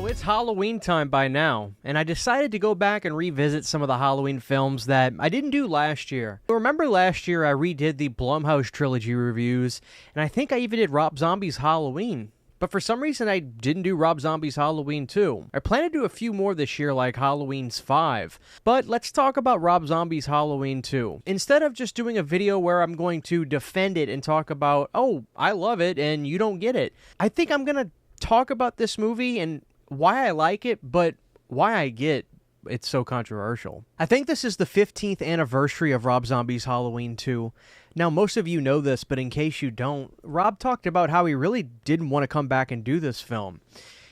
it's Halloween time by now, and I decided to go back and revisit some of the Halloween films that I didn't do last year. Remember last year I redid the Blumhouse trilogy reviews, and I think I even did Rob Zombie's Halloween. But for some reason, I didn't do Rob Zombie's Halloween 2. I plan to do a few more this year, like Halloween's 5. But let's talk about Rob Zombie's Halloween 2. Instead of just doing a video where I'm going to defend it and talk about, oh, I love it and you don't get it, I think I'm going to talk about this movie and why I like it, but why I get it's so controversial. I think this is the 15th anniversary of Rob Zombie's Halloween 2. Now, most of you know this, but in case you don't, Rob talked about how he really didn't want to come back and do this film.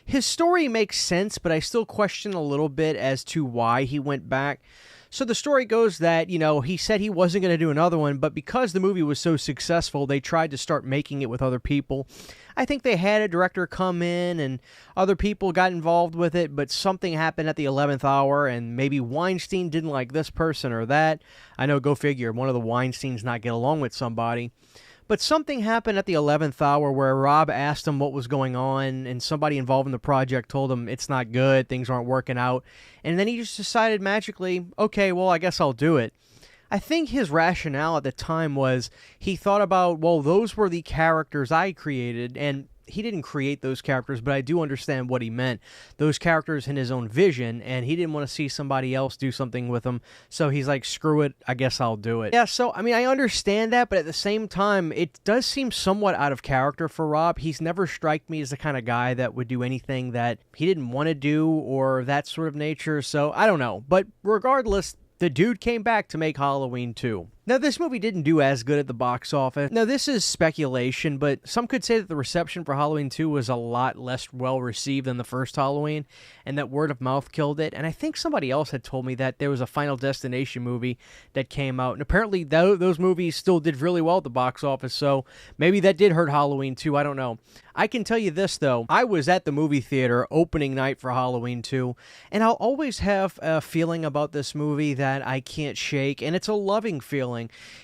His story makes sense, but I still question a little bit as to why he went back. So the story goes that, he said he wasn't going to do another one, but because the movie was so successful, they tried to start making it with other people. I think they had a director come in and other people got involved with it, but something happened at the 11th hour, and maybe Weinstein didn't like this person or that. I know, go figure, one of the Weinsteins not get along with somebody. But something happened at the 11th hour where Rob asked him what was going on, and somebody involved in the project told him it's not good, things aren't working out, and then he just decided magically, okay, well, I guess I'll do it. I think his rationale at the time was he thought about, well, those were the characters I created, and he didn't create those characters, but I do understand what he meant. Those characters in his own vision, and he didn't want to see somebody else do something with them, so he's like, screw it, I guess I'll do it. Yeah, so, I understand that, but at the same time, it does seem somewhat out of character for Rob. He's never struck me as the kind of guy that would do anything that he didn't want to do, or that sort of nature, so I don't know. But regardless, the dude came back to make Halloween 2. Now, this movie didn't do as good at the box office. Now, this is speculation, but some could say that the reception for Halloween 2 was a lot less well-received than the first Halloween, and that word of mouth killed it. And I think somebody else had told me that there was a Final Destination movie that came out, and apparently those movies still did really well at the box office, so maybe that did hurt Halloween 2, I don't know. I can tell you this, though. I was at the movie theater opening night for Halloween 2, and I'll always have a feeling about this movie that I can't shake, and it's a loving feeling.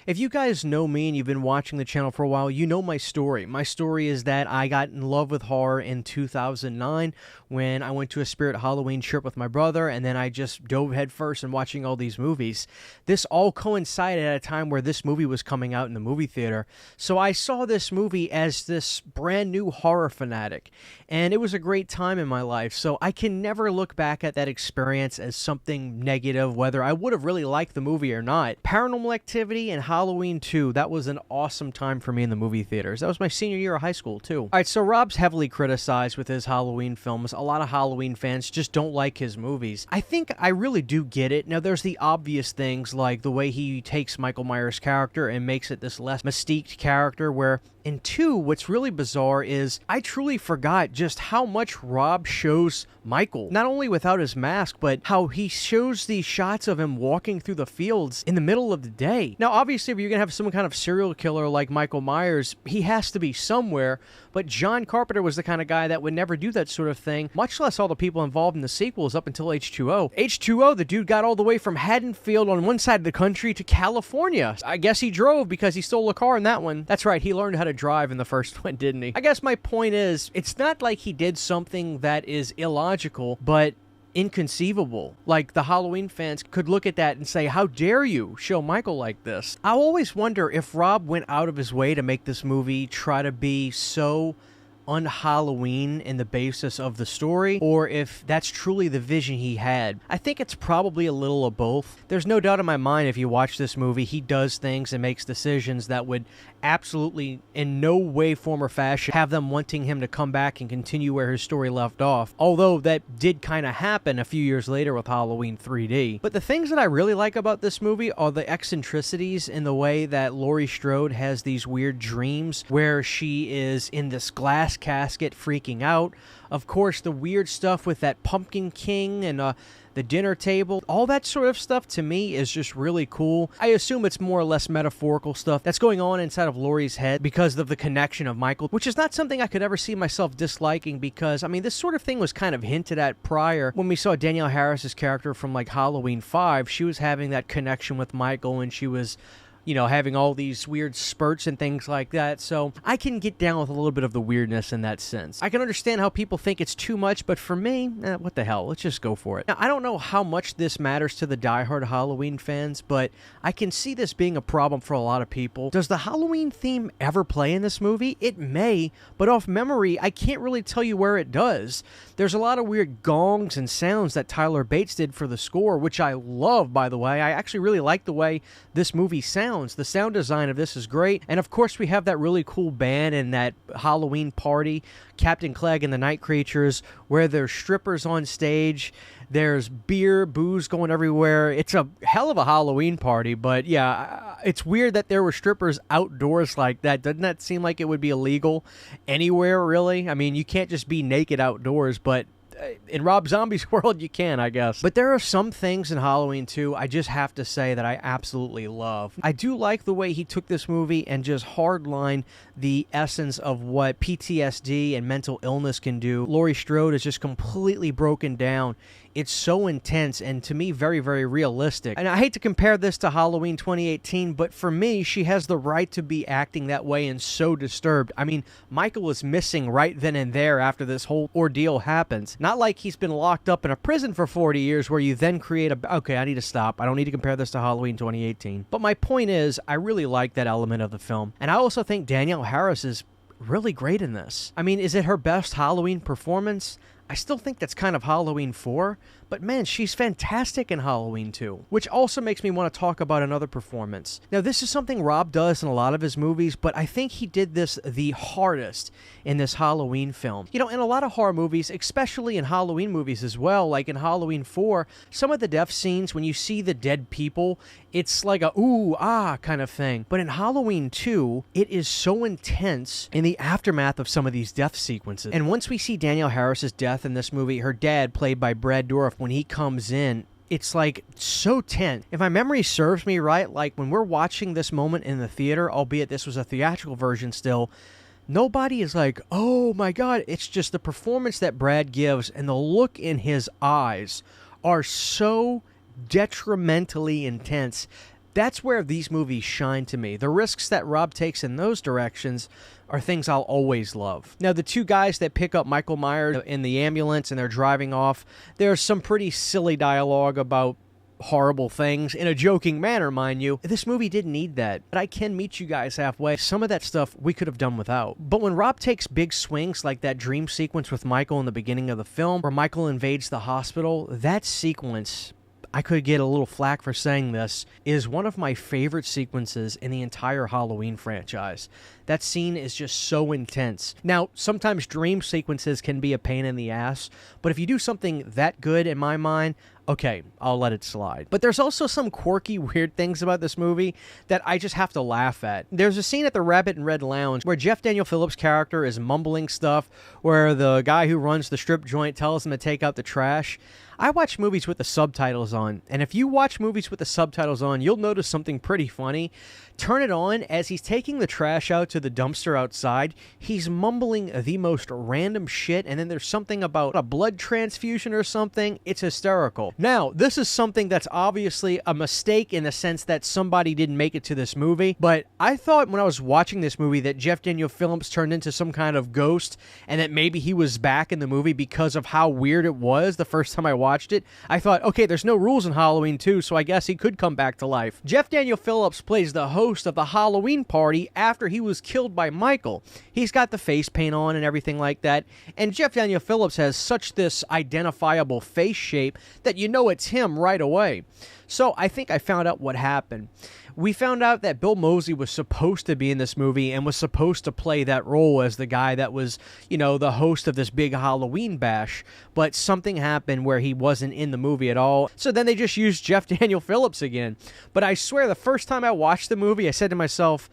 If you guys know me and you've been watching the channel for a while, you know my story. My story is that I got in love with horror in 2009 when I went to a Spirit Halloween trip with my brother, and then I just dove headfirst in watching all these movies. This all coincided at a time where this movie was coming out in the movie theater, so I saw this movie as this brand new horror fanatic, and it was a great time in my life, so I can never look back at that experience as something negative, whether I would have really liked the movie or not. Paranormal Activity and Halloween 2, that was an awesome time for me in the movie theaters. That was my senior year of high school, too. Alright, so Rob's heavily criticized with his Halloween films. A lot of Halloween fans just don't like his movies. I think I really do get it. Now, there's the obvious things, like the way he takes Michael Myers' character and makes it this less mystiqued character, where in 2, what's really bizarre is I truly forgot just how much Rob shows Michael. Not only without his mask, but how he shows these shots of him walking through the fields in the middle of the day. Now, obviously, if you're going to have some kind of serial killer like Michael Myers, he has to be somewhere, but John Carpenter was the kind of guy that would never do that sort of thing, much less all the people involved in the sequels up until H2O. H2O, the dude got all the way from Haddonfield on one side of the country to California. I guess he drove because he stole a car in that one. That's right, he learned how to drive in the first one, didn't he? I guess my point is, it's not like he did something that is illogical, but inconceivable. Like, the Halloween fans could look at that and say, how dare you show Michael like this? I always wonder if Rob went out of his way to make this movie try to be so un-Halloween in the basis of the story, or if that's truly the vision he had. I think it's probably a little of both. There's no doubt in my mind if you watch this movie, he does things and makes decisions that would absolutely in no way, form, or fashion have them wanting him to come back and continue where his story left off, although that did kind of happen a few years later with Halloween 3D. But the things that I really like about this movie are the eccentricities in the way that Laurie Strode has these weird dreams where she is in this glass casket freaking out. Of course, the weird stuff with that Pumpkin King and the dinner table, all that sort of stuff to me is just really cool. I assume it's more or less metaphorical stuff that's going on inside of Laurie's head because of the connection of Michael, which is not something I could ever see myself disliking because, this sort of thing was kind of hinted at prior when we saw Danielle Harris's character from like Halloween 5. She was having that connection with Michael and she was you know, having all these weird spurts and things like that. So I can get down with a little bit of the weirdness in that sense. I can understand how people think it's too much, but for me, what the hell? Let's just go for it. Now, I don't know how much this matters to the diehard Halloween fans, but I can see this being a problem for a lot of people. Does the Halloween theme ever play in this movie? It may, but off memory, I can't really tell you where it does. There's a lot of weird gongs and sounds that Tyler Bates did for the score, which I love, by the way. I actually really like the way this movie sounds. The sound design of this is great. And of course, we have that really cool band and that Halloween party, Captain Clegg and the Night Creatures, where there's strippers on stage. There's beer, booze going everywhere. It's a hell of a Halloween party, but yeah, it's weird that there were strippers outdoors like that. Doesn't that seem like it would be illegal anywhere, really? I mean, you can't just be naked outdoors, but in Rob Zombie's world, you can, I guess. But there are some things in Halloween 2 I just have to say that I absolutely love. I do like the way he took this movie and just hardline the essence of what PTSD and mental illness can do. Laurie Strode is just completely broken down. It's so intense and, to me, very, very realistic. And I hate to compare this to Halloween 2018, but for me, she has the right to be acting that way and so disturbed. I mean, Michael is missing right then and there after this whole ordeal happens. Not like he's been locked up in a prison for 40 years where you then create a... Okay, I need to stop. I don't need to compare this to Halloween 2018. But my point is, I really like that element of the film. And I also think Danielle Harris is really great in this. I mean, is it her best Halloween performance? I still think that's kind of Halloween 4, but man, she's fantastic in Halloween 2, which also makes me want to talk about another performance. Now, this is something Rob does in a lot of his movies, but I think he did this the hardest in this Halloween film. You know, in a lot of horror movies, especially in Halloween movies as well, like in Halloween 4, some of the death scenes, when you see the dead people, it's like a ooh, ah kind of thing. But in Halloween 2, it is so intense in the aftermath of some of these death sequences. And once we see Danielle Harris's death in this movie, her dad, played by Brad Dourif, when he comes in, it's like so tense. If my memory serves me right, like when we're watching this moment in the theater, albeit this was a theatrical version still, nobody is like, oh my God. It's just the performance that Brad gives and the look in his eyes are so detrimentally intense. That's where these movies shine to me. The risks that Rob takes in those directions are things I'll always love. Now, the two guys that pick up Michael Myers in the ambulance and they're driving off, there's some pretty silly dialogue about horrible things in a joking manner, mind you. This movie didn't need that, but I can meet you guys halfway. Some of that stuff we could have done without. But when Rob takes big swings like that dream sequence with Michael in the beginning of the film, where Michael invades the hospital, that sequence, I could get a little flack for saying this, is one of my favorite sequences in the entire Halloween franchise. That scene is just so intense. Now, sometimes dream sequences can be a pain in the ass, but if you do something that good, in my mind, okay, I'll let it slide. But there's also some quirky, weird things about this movie that I just have to laugh at. There's a scene at the Rabbit and Red Lounge where Jeff Daniel Phillips' character is mumbling stuff, where the guy who runs the strip joint tells him to take out the trash. I watch movies with the subtitles on, and if you watch movies with the subtitles on, you'll notice something pretty funny. Turn it on, as he's taking the trash out to the dumpster outside, he's mumbling the most random shit, and then there's something about a blood transfusion or something. It's hysterical. Now, this is something that's obviously a mistake in the sense that somebody didn't make it to this movie, but I thought when I was watching this movie that Jeff Daniel Phillips turned into some kind of ghost, and that maybe he was back in the movie because of how weird it was the first time I watched it. I thought, okay, there's no rules in Halloween 2, so I guess he could come back to life. Jeff Daniel Phillips plays the host of the Halloween party after he was killed by Michael. He's got the face paint on and everything like that, and Jeff Daniel Phillips has such this identifiable face shape that you know it's him right away. So I think I found out what happened. We found out that Bill Moseley was supposed to be in this movie and was supposed to play that role as the guy that was, you know, the host of this big Halloween bash, but something happened where he wasn't in the movie at all, so then they just used Jeff Daniel Phillips again. But I swear, the first time I watched the movie, I said to myself,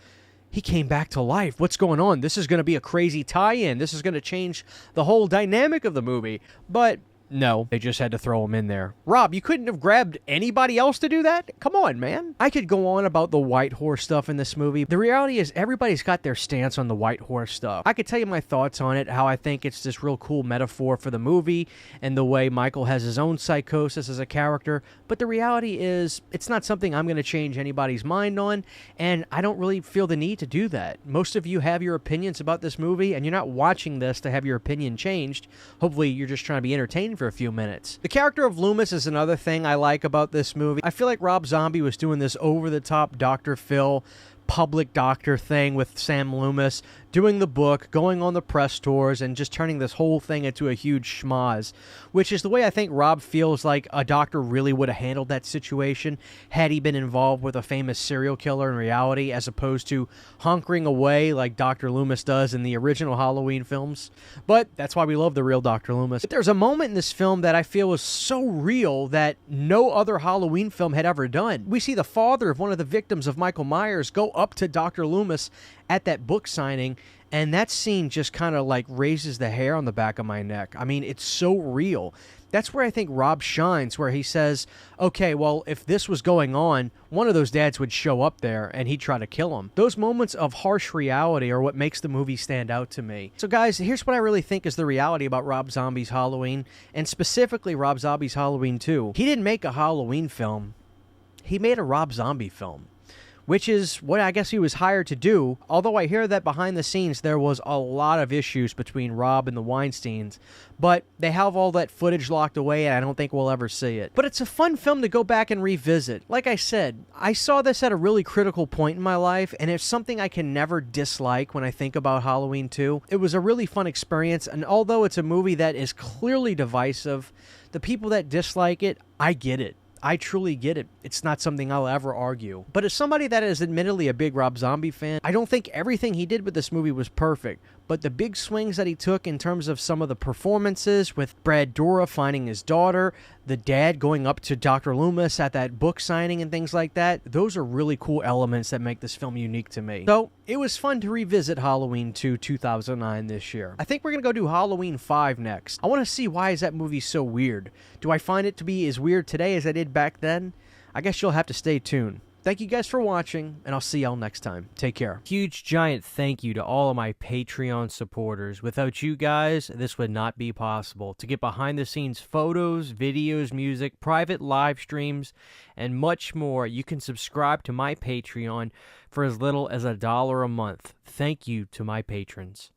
he came back to life. What's going on? This is going to be a crazy tie-in. This is going to change the whole dynamic of the movie. But No, they just had to throw him in there. Rob, you couldn't have grabbed anybody else to do that? Come on, man. I could go on about the white horse stuff in this movie. The reality is everybody's got their stance on the white horse stuff. I could tell you my thoughts on it, how I think it's this real cool metaphor for the movie and the way Michael has his own psychosis as a character, but the reality is it's not something I'm going to change anybody's mind on, and I don't really feel the need to do that. Most of you have your opinions about this movie, and you're not watching this to have your opinion changed. Hopefully, you're just trying to be entertained for a few minutes. The character of Lumis is another thing I like about this movie. I feel like Rob Zombie was doing this over-the-top Dr. Phil public doctor thing with Sam Loomis, doing the book, going on the press tours, and just turning this whole thing into a huge schmoz, which is the way I think Rob feels like a doctor really would have handled that situation had he been involved with a famous serial killer in reality, as opposed to hunkering away like Dr. Loomis does in the original Halloween films. But that's why we love the real Dr. Loomis. But there's a moment in this film that I feel is so real that no other Halloween film had ever done. We see the father of one of the victims of Michael Myers go up to Dr. Loomis at that book signing, and that scene just kind of like raises the hair on the back of my neck. I mean, it's so real. That's where I think Rob shines, where he says, okay, well, if this was going on, one of those dads would show up there and he'd try to kill him. Those moments of harsh reality are what makes the movie stand out to me. So guys, here's what I really think is the reality about Rob Zombie's Halloween, and specifically Rob Zombie's Halloween 2. He didn't make a Halloween film. He made a Rob Zombie film, which is what I guess he was hired to do, although I hear that behind the scenes there was a lot of issues between Rob and the Weinsteins, but they have all that footage locked away and I don't think we'll ever see it. But it's a fun film to go back and revisit. Like I said, I saw this at a really critical point in my life, and it's something I can never dislike when I think about Halloween 2. It was a really fun experience, and although it's a movie that is clearly divisive, the people that dislike it, I get it. I truly get it. It's not something I'll ever argue. But as somebody that is admittedly a big Rob Zombie fan, I don't think everything he did with this movie was perfect. But the big swings that he took in terms of some of the performances, with Brad Dourif finding his daughter, the dad going up to Dr. Loomis at that book signing and things like that, those are really cool elements that make this film unique to me. So it was fun to revisit Halloween 2 2009 this year. I think we're going to go do Halloween 5 next. I want to see why is that movie so weird. Do I find it to be as weird today as I did back then? I guess you'll have to stay tuned. Thank you guys for watching, and I'll see y'all next time. Take care. Huge giant thank you to all of my Patreon supporters. Without you guys, this would not be possible. To get behind the scenes photos, videos, music, private live streams, and much more, you can subscribe to my Patreon for as little as $1 a month. Thank you to my patrons.